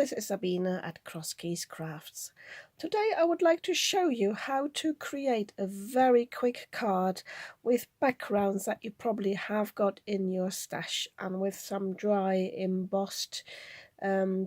this is Sabina at Crosskeys Crafts. Today I would like to show you how to create a very quick card with backgrounds that you probably have got in your stash, and with some dry embossed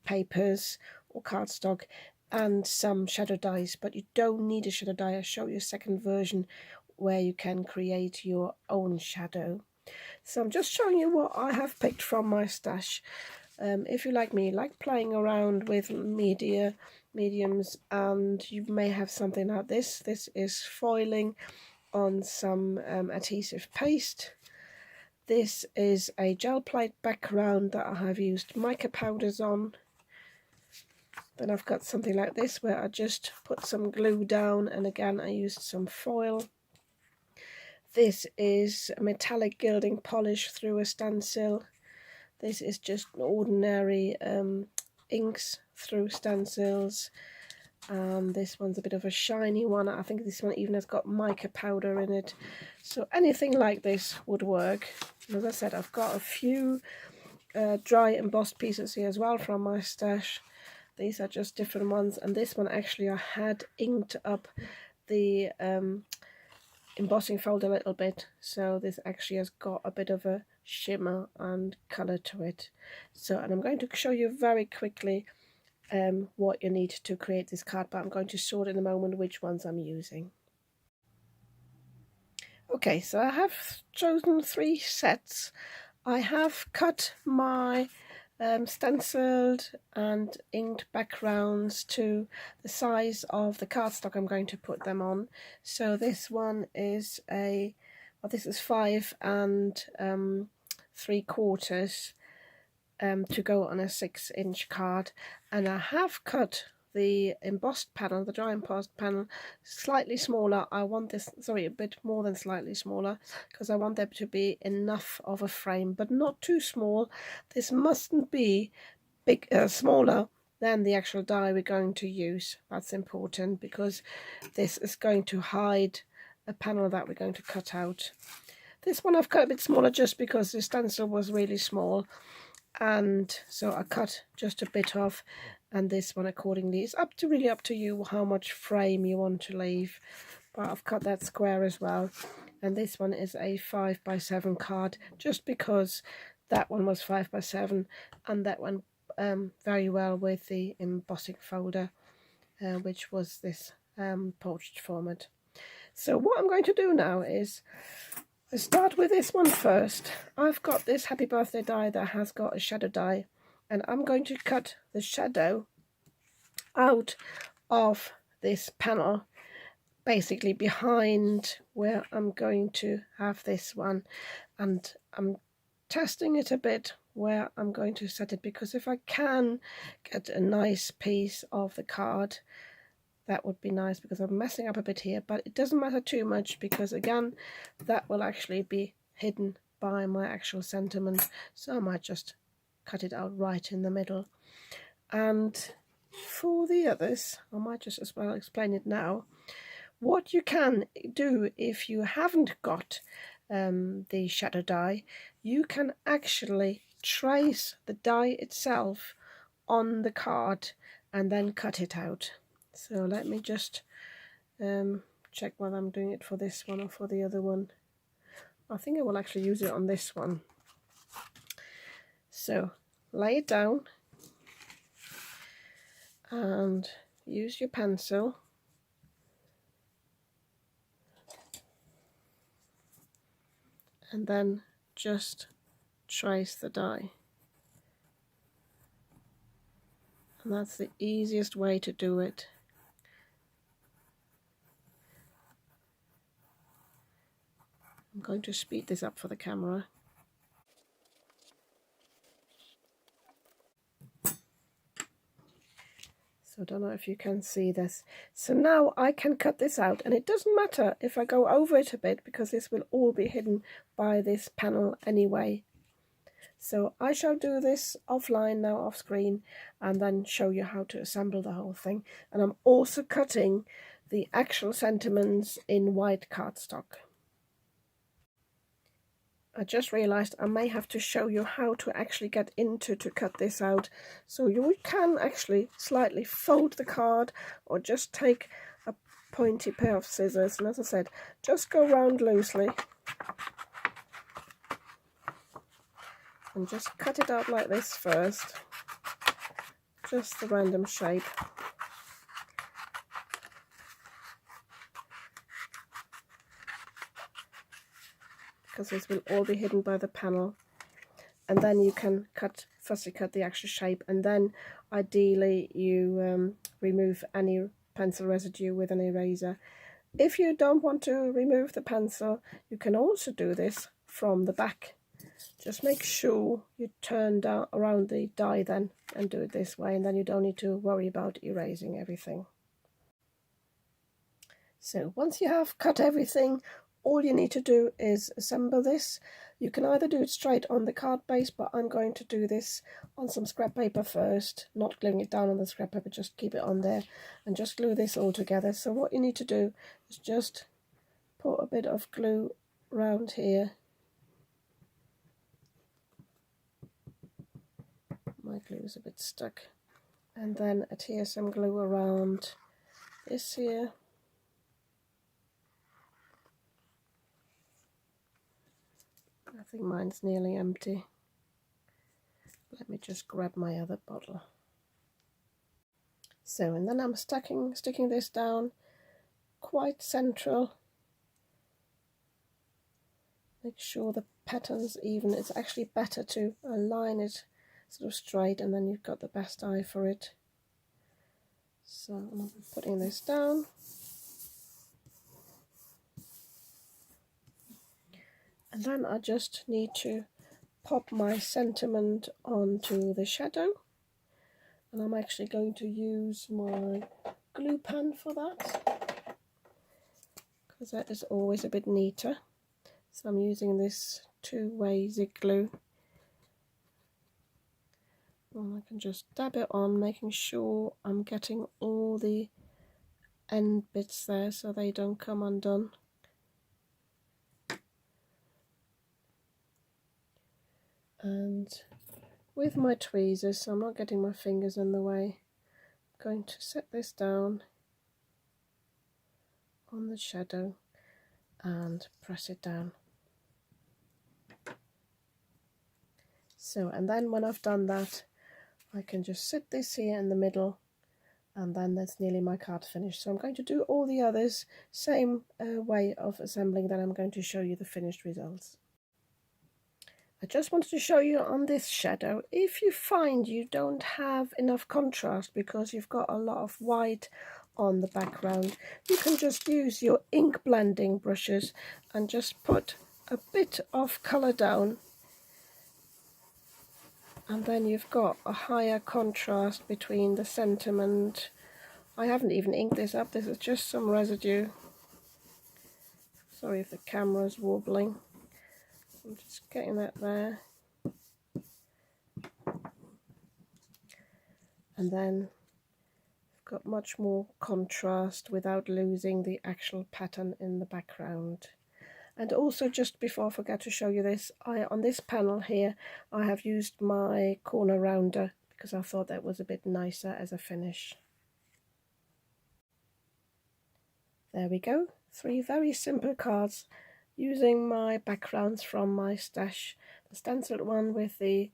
papers or cardstock and some shadow dies, but you don't need a shadow die. I'll show you a second version where you can create your own shadow. So I'm just showing you what I have picked from my stash. If you like me, like playing around with mediums, and you may have something like this. This is foiling on some adhesive paste. This is a gel plate background that I have used mica powders on. Then I've got something like this where I just put some glue down, and again I used some foil. This is a metallic gilding polish through a stencil. This is just ordinary inks through stencils. This one's a bit of a shiny one. I think this one even has got mica powder in it. So anything like this would work. As I said, I've got a few dry embossed pieces here as well from my stash. These are just different ones. And this one actually I had inked up the embossing fold a little bit. So this actually has got a bit of a shimmer and color to it. And I'm going to show you very quickly what you need to create this card, but I'm going to sort in a moment which ones I'm using. Okay, so I have chosen 3 sets. I have cut my stenciled and inked backgrounds to the size of the cardstock I'm going to put them on. So this one is this is 5 3/4 to go on a 6-inch card, and I have cut the embossed panel, the dry embossed panel, slightly smaller. I want this, sorry, a bit more than slightly smaller, because I want there to be enough of a frame, but not too small. This mustn't be smaller than the actual die we're going to use. That's important, because this is going to hide a panel that we're going to cut out. This one I've cut a bit smaller just because the stencil was really small, and so I cut just a bit off, and this one accordingly. It's really up to you how much frame you want to leave, but I've cut that square as well. And this one is a 5x7 card, just because that one was 5x7 and that one very well with the embossing folder, which was this portrait format. So what I'm going to do now is let's start with this one first. I've got this Happy Birthday die that has got a shadow die, and I'm going to cut the shadow out of this panel, basically behind where I'm going to have this one, and I'm testing it a bit where I'm going to set it, because if I can get a nice piece of the card, that would be nice, because I'm messing up a bit here, but it doesn't matter too much, because again that will actually be hidden by my actual sentiment. So I might just cut it out right in the middle. And for the others, I might just as well explain it now. What you can do if you haven't got the shadow die, you can actually trace the die itself on the card and then cut it out. So let me just check whether I'm doing it for this one or for the other one. I think I will actually use it on this one. So lay it down and use your pencil and then just trace the die. And that's the easiest way to do it. I'm going to speed this up for the camera. So I don't know if you can see this. So now I can cut this out, and it doesn't matter if I go over it a bit, because this will all be hidden by this panel anyway. So I shall do this offline now, off screen, and then show you how to assemble the whole thing. And I'm also cutting the actual sentiments in white cardstock. I just realized I may have to show you how to actually get into to cut this out. So you can actually slightly fold the card or just take a pointy pair of scissors, and as I said, just go round loosely and just cut it out like this first, just the random shape. Because this will all be hidden by the panel, and then you can fussy cut the actual shape, and then ideally you remove any pencil residue with an eraser. If you don't want to remove the pencil, you can also do this from the back. Just make sure you turn down around the die then and do it this way, and then you don't need to worry about erasing everything. So once you have cut everything, all you need to do is assemble this. You can either do it straight on the card base, but I'm going to do this on some scrap paper first, not gluing it down on the scrap paper, just keep it on there and just glue this all together. So what you need to do is just put a bit of glue around here. My glue is a bit stuck. And then adhere some glue around this here. I think mine's nearly empty. Let me just grab my other bottle. So, and then I'm sticking this down quite central. Make sure the pattern's even. It's actually better to align it sort of straight, and then you've got the best eye for it. So I'm putting this down. And then I just need to pop my sentiment onto the shadow. And I'm actually going to use my glue pen for that, because that is always a bit neater. So I'm using this two-way zig glue. And I can just dab it on, making sure I'm getting all the end bits there so they don't come undone. And with my tweezers, so I'm not getting my fingers in the way, I'm going to set this down on the shadow and press it down. So, and then when I've done that, I can just sit this here in the middle, and then that's nearly my card finished. So I'm going to do all the others, same way of assembling, then I'm going to show you the finished results. I just wanted to show you on this shadow, if you find you don't have enough contrast because you've got a lot of white on the background, you can just use your ink blending brushes and just put a bit of colour down, and then you've got a higher contrast between the sentiment. I haven't even inked this up, this is just some residue. Sorry if the camera's wobbling. I'm just getting that there. And then I've got much more contrast without losing the actual pattern in the background. And also, just before I forget to show you this, on this panel here I have used my corner rounder because I thought that was a bit nicer as a finish. There we go, 3 very simple cards using my backgrounds from my stash. The stenciled one with the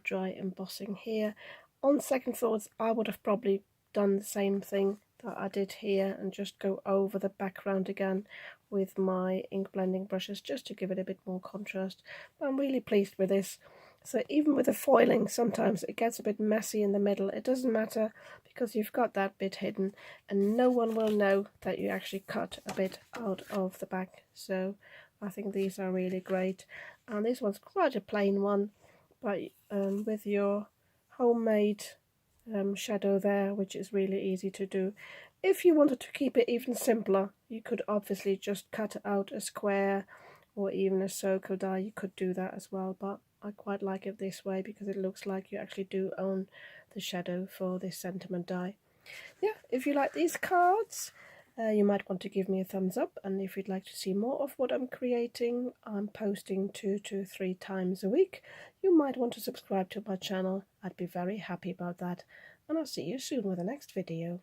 dry embossing here. On second thoughts, I would have probably done the same thing that I did here and just go over the background again with my ink blending brushes just to give it a bit more contrast. But I'm really pleased with this. So even with the foiling, sometimes it gets a bit messy in the middle. It doesn't matter because you've got that bit hidden and no one will know that you actually cut a bit out of the back. So I think these are really great. And this one's quite a plain one, but with your homemade shadow there, which is really easy to do. If you wanted to keep it even simpler, you could obviously just cut out a square or even a circle die. You could do that as well, but I quite like it this way because it looks like you actually do own the shadow for this sentiment die. Yeah, if you like these cards, You might want to give me a thumbs up, and if you'd like to see more of what I'm creating, I'm posting 2 to 3 times a week. You might want to subscribe to my channel. I'd be very happy about that, and I'll see you soon with the next video.